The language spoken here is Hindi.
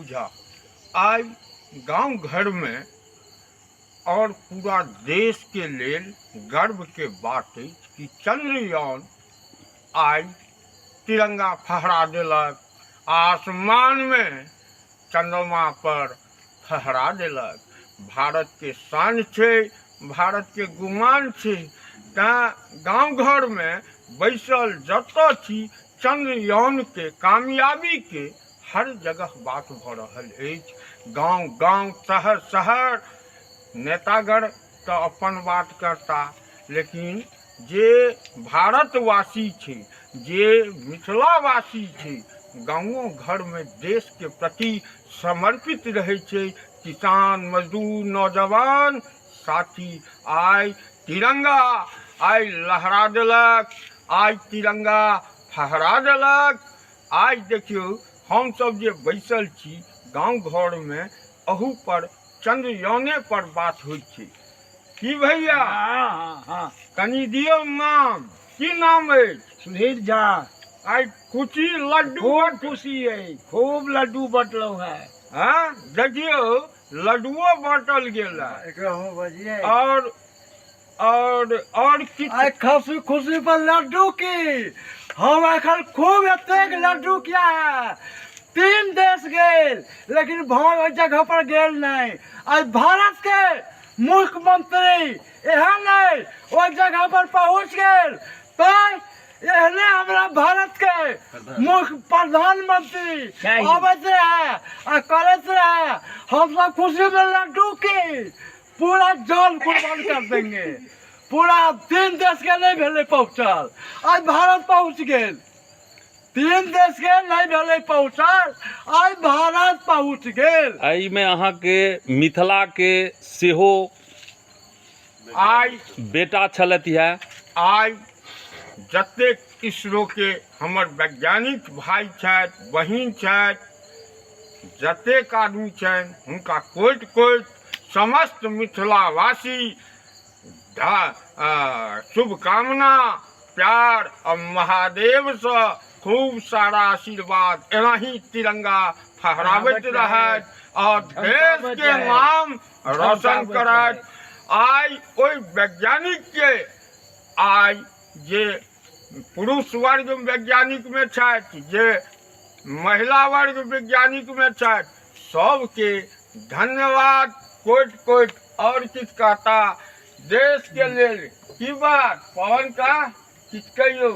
बुझा। आज गांव घर में और पूरा देश के लेल गर्व के बात है कि चंद्रयान आज तिरंगा फहरा दिलक, आसमान में चंद्रमा पर फहरा दिलक। भारत के शान छे, भारत के गुमान छे। गांव घर में बैसल जतऽ छी चंद्रयान के कामयाबी के हर जगह बात भ रहल अछि। गांव गांव शहर शहर नेतागढ़ तो अपन बात करता, लेकिन जे भारतवासी छे, जे मिथिलावासी छे, गाँवों घर में देश के प्रति समर्पित रहे छे। किसान, मजदूर, नौजवान साथी आज तिरंगा आज लहरा दिलक, आज तिरंगा फहरा दिलक। आज देखियो हम सब जे बैसल छी गांव घर में, अहू पर चंद्रयाने पर बात होइ छे। की भैया? हाँ। कनी दियो नाम, की नाम है? सुधीर झा। आज खुशी लड्डू खूब खुशी है, खूब लड्डू बटलो है। हाँ, देखियो लड्डुओ बांटल गेल है। और खुशी खुशी पर लड्डू की हम अखन खूब एतेक लड्डू किया है। 3 देश गेल, लेकिन भाव जगह पर गेल नहीं। आज भारत के मुख्यमंत्री एहन नहीं वो जगह पर पहुंच गेल, तो एहने हमरा भारत के मुख्य प्रधानमंत्री आबत रहे आ करत रहे। हम सब खुशी में लड्डू की पूरा जान कुर्बान कर देंगे। पूरा 3 देश के नहीं भेले पहुंचल, आज भारत पहुंच गेल। 3 देश के नहीं भेले पहुंचल, आज भारत पहुंच गेल। एहि में अहाँ के मिथिला के सेहो आज बेटा छलथि है। आज जतेक इसरो के हमर वैज्ञानिक भाई छथि, बहिन छथि, जतेक आदमी छनि, हुनका कोटि कोटि समस्त मिथिलावासी शुभकामना, प्यार और महादेव से खूब सारा आशीर्वाद। एनाही तिरंगा फहरावत रहत और देश के नाम रोशन करत। आज ओई वैज्ञानिक के आज जे पुरुष वर्ग वैज्ञानिक में छथि, जे महिला वर्ग वैज्ञानिक में छथि, सबके धन्यवाद कोटि कोटि। और किछ कहता देश के लेल की बात पवन का किछ कहियो?